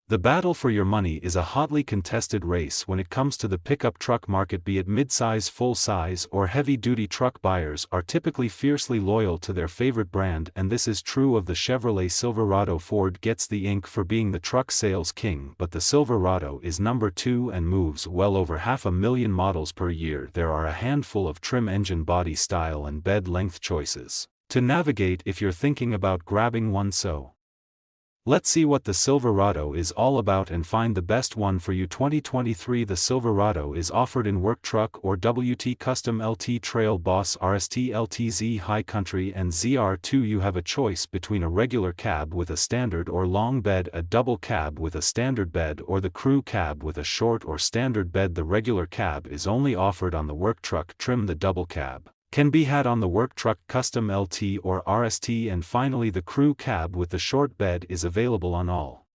The battle for your money is a hotly contested race when it comes to the pickup truck market, be it mid-size, full-size, or heavy-duty truck. Buyers are typically fiercely loyal to their favorite brand, and this is true of the Chevrolet Silverado. Ford gets the ink for being the truck sales king, but the Silverado is number 2 and moves well over 500,000 models per year. There are a handful of trim, engine, body style, and bed length choices to navigate if you're thinking about grabbing one. So let's see what the Silverado is all about and find the best one for you. 2023 The Silverado is offered in Work Truck or WT Custom, LT Trail Boss, RST, LTZ High Country, and ZR2. You have a choice between a regular cab with a standard or long bed, a double cab with a standard bed, or the crew cab with a short or standard bed. The regular cab is only offered on the Work Truck trim. The double cab can be had on the Work Truck Custom, LT, or RST, and finally the crew cab with the short bed is available on all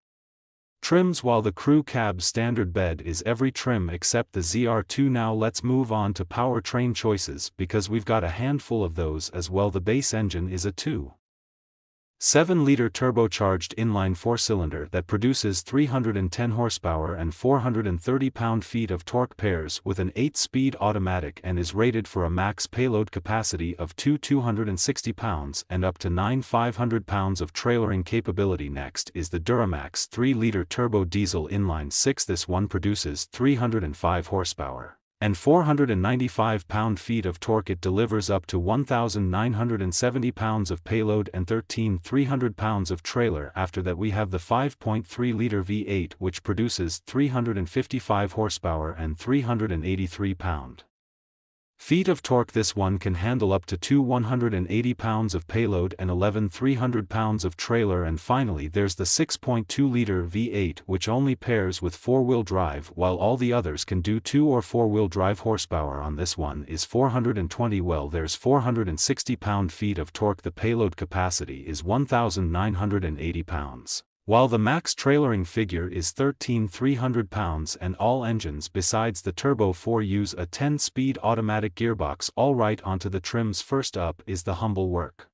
trims, while the crew cab standard bed is every trim except the ZR2. Now let's move on to powertrain choices, because we've got a handful of those as well. The base engine is a 2.7-liter turbocharged inline 4-cylinder that produces 310 horsepower and 430 pound-feet of torque, pairs with an 8-speed automatic, and is rated for a max payload capacity of 260 pounds and up to 500 pounds of trailering capability. Next is the Duramax 3-liter turbo diesel inline 6. This one produces 305 horsepower and 495 pound-feet of torque. It delivers up to 1,970 pounds of payload and 1,300 pounds of trailer. After that we have the 5.3-liter V8, which produces 355 horsepower and 383 pound-feet of torque. This one can handle up to 180 pounds of payload and 1,100 pounds of trailer. And finally there's the 6.2-liter V8, which only pairs with 4-wheel drive, while all the others can do 2 or 4-wheel drive. Horsepower on this one is 420. Well, there's 460 pound-feet of torque. The payload capacity is 1,980 pounds. While the max trailering figure is 1,300 pounds, and all engines besides the Turbo 4 use a 10-speed automatic gearbox. All right, onto the trims. First up is the humble Work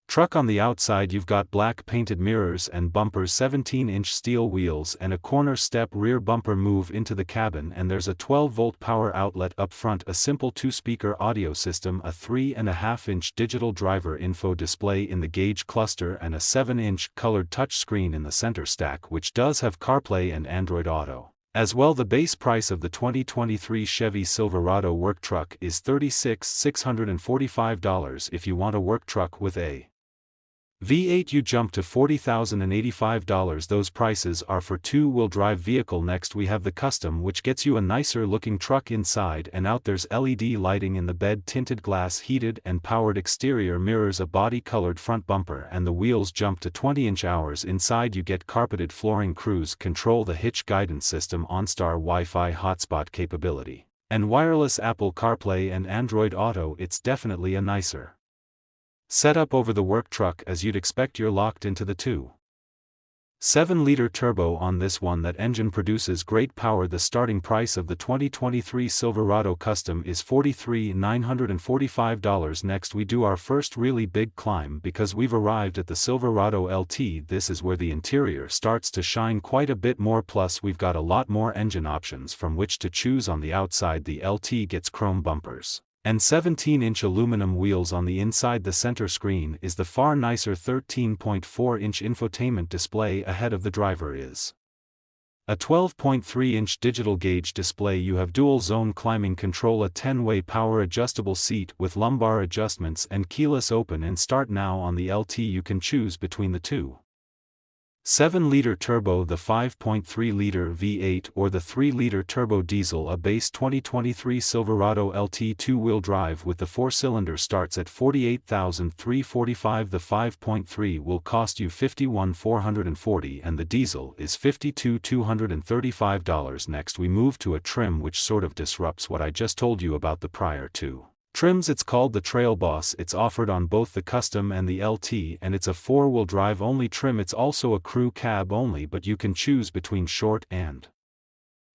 Truck. On the outside you've got black painted mirrors and bumpers, 17-inch steel wheels, and a corner step rear bumper. Move into the cabin and there's a 12-volt power outlet up front, a simple 2-speaker audio system, a 3.5-inch digital driver info display in the gauge cluster, and a 7-inch colored touchscreen in the center stack, which does have CarPlay and Android Auto as well. The base price of the 2023 Chevy Silverado Work Truck is $36,645. If you want a work truck with a V8 you jump to $40,085. Those prices are for two-wheel drive vehicle. Next we have the Custom, which gets you a nicer looking truck inside and out. There's LED lighting in the bed, tinted glass, heated and powered exterior mirrors, a body colored front bumper, and the wheels jump to 20-inch hours. Inside you get carpeted flooring, cruise control, the hitch guidance system, OnStar Wi-Fi hotspot capability, and wireless Apple CarPlay and Android Auto. It's definitely a nicer setup over the Work Truck, as you'd expect. You're locked into the 2.7-liter turbo on this one. That engine produces great power. The starting price of the 2023 Silverado Custom is $43,945. Next we do our first really big climb, because we've arrived at the Silverado LT. This is where the interior starts to shine quite a bit more, plus we've got a lot more engine options from which to choose. On the outside the LT gets chrome bumpers and 17-inch aluminum wheels. On the inside the center screen is the far nicer 13.4-inch infotainment display. Ahead of the driver is a 12.3-inch digital gauge display. You have dual zone climbing control, a 10-way power adjustable seat with lumbar adjustments, and keyless open and start. Now on the LT you can choose between the 2.7-liter turbo, the 5.3-liter V8, or the 3-liter turbo diesel. A base 2023 Silverado LT 2-wheel drive with the 4-cylinder starts at $48,345. The 5.3 will cost you $51,440 and the diesel is $52,235. Next we move to a trim which sort of disrupts what I just told you about the prior two trims. It's called the Trail Boss. It's offered on both the Custom and the LT, and it's a 4-wheel drive only trim. It's also a crew cab only, but you can choose between short and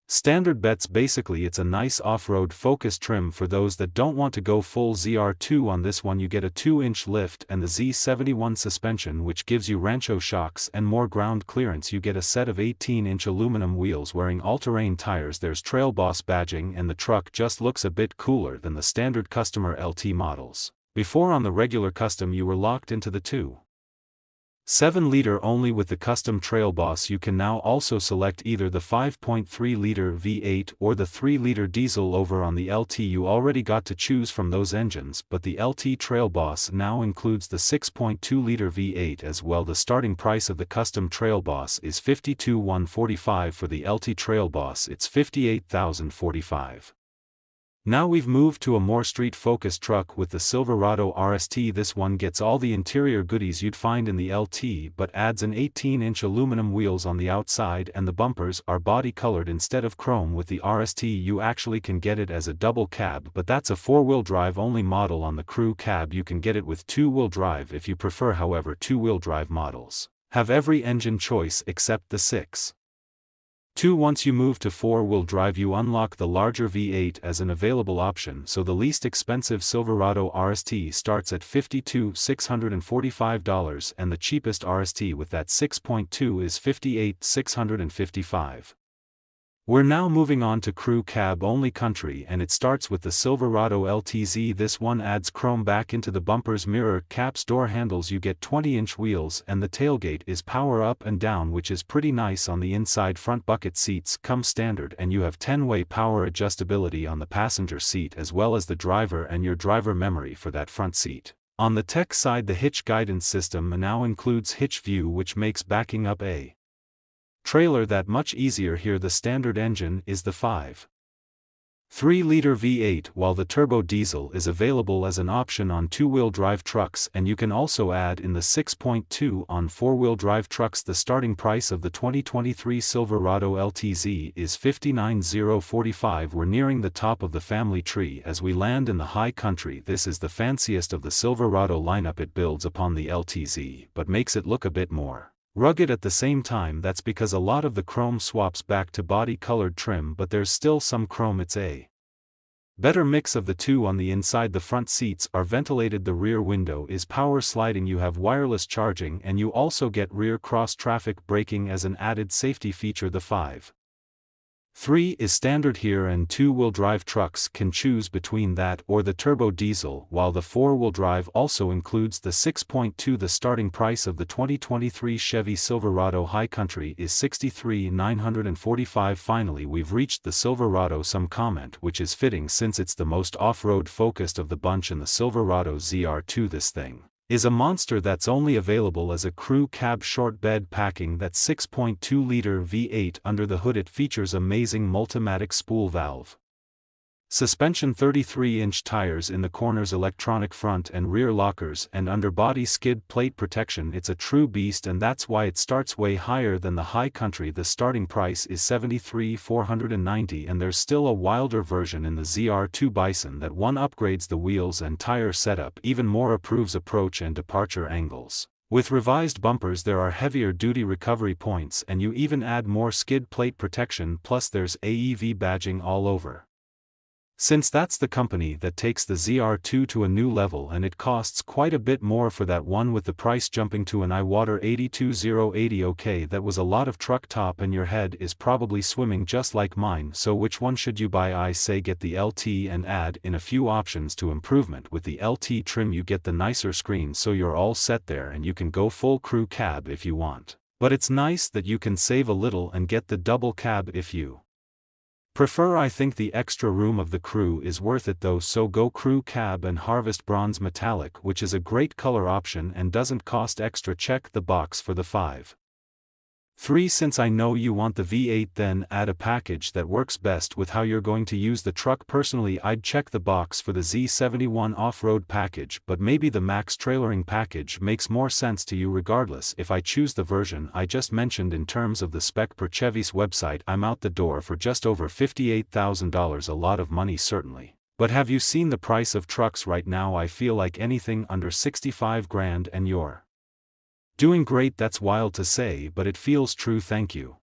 Standard bets. Basically it's a nice off-road focused trim for those that don't want to go full ZR2. On this one you get a 2-inch lift and the Z71 suspension, which gives you Rancho shocks and more ground clearance. You get a set of 18-inch aluminum wheels wearing all-terrain tires. There's Trail Boss badging and the truck just looks a bit cooler than the standard customer LT models. Before on the regular custom you were locked into the 2.7-liter only. With the custom Trail Boss you can now also select either the 5.3-liter V8 or the 3-liter diesel. Over on the LT you already got to choose from those engines, but the LT Trail Boss now includes the 6.2-liter V8 as well. The starting price of the custom Trail Boss is $52,145. For the LT Trail Boss it's $58,045. Now we've moved to a more street-focused truck with the Silverado RST. This one gets all the interior goodies you'd find in the LT but adds an 18-inch aluminum wheels on the outside, and the bumpers are body-colored instead of chrome. With the RST you actually can get it as a double cab, but that's a 4-wheel drive only model. On the crew cab you can get it with 2-wheel drive if you prefer. However, 2-wheel drive models have every engine choice except the 6.2. Once you move to 4-wheel drive you unlock the larger V8 as an available option, so the least expensive Silverado RST starts at $52,645 and the cheapest RST with that 6.2 is $58,655. We're now moving on to crew cab only country, and it starts with the Silverado LTZ. This one adds chrome back into the bumpers, mirror, caps, door handles. You get 20-inch wheels and the tailgate is power up and down, which is pretty nice. On the inside front bucket seats come standard and you have 10-way power adjustability on the passenger seat as well as the driver and your driver memory for that front seat. On the tech side the hitch guidance system now includes hitch view, which makes backing up a trailer that much easier. Here the standard engine is the 5.3-liter V8, while the turbo diesel is available as an option on 2-wheel drive trucks, and you can also add in the 6.2 on 4-wheel drive trucks. The starting price of the 2023 Silverado LTZ is $59,045. We're nearing the top of the family tree as we land in the high country. This is the fanciest of the Silverado lineup. It builds upon the LTZ but makes it look a bit more rugged at the same time. That's because a lot of the chrome swaps back to body-colored trim, but there's still some chrome. It's a better mix of the two. On the inside the front seats are ventilated, the rear window is power sliding, you have wireless charging, and you also get rear cross-traffic braking as an added safety feature. The 5.3 is standard here, and 2-wheel drive trucks can choose between that or the turbo diesel, while the 4-wheel drive also includes the 6.2. The starting price of the 2023 Chevy Silverado High Country is $63,945. Finally we've reached the Silverado. Some comment which is fitting since it's the most off-road focused of the bunch, in the Silverado ZR2. This thing is a monster that's only available as a crew cab short bed packing. That 6.2-liter V8 under the hood. It features amazing Multimatic spool valve suspension, 33-inch tires in the corners, electronic front and rear lockers, and underbody skid plate protection. It's a true beast, and that's why it starts way higher than the High Country. The starting price is $73,490, and there's still a wilder version in the ZR2 Bison that one upgrades the wheels and tire setup even more, improves approach and departure angles. With revised bumpers there are heavier duty recovery points, and you even add more skid plate protection, plus there's AEV badging all over. Since that's the company that takes the ZR2 to a new level, and it costs quite a bit more for that one, with the price jumping to an eye-water $82,080. Okay, that was a lot of truck top and your head is probably swimming just like mine. So which one should you buy? I say get the LT and add in a few options to improvement. With the LT trim you get the nicer screen, so you're all set there, and you can go full crew cab if you want. But it's nice that you can save a little and get the double cab if you prefer. I think the extra room of the crew is worth it though, so go crew cab and harvest bronze metallic, which is a great color option and doesn't cost extra. Check the box for the 5.3. Since I know you want the V8, then add a package that works best with how you're going to use the truck. Personally I'd check the box for the Z71 off-road package, but maybe the max trailering package makes more sense to you. Regardless, if I choose the version I just mentioned, in terms of the spec per Chevy's website, I'm out the door for just over $58,000. A lot of money certainly, but have you seen the price of trucks right now? I feel like anything under 65 grand and you're doing great. That's wild to say, but it feels true. Thank you.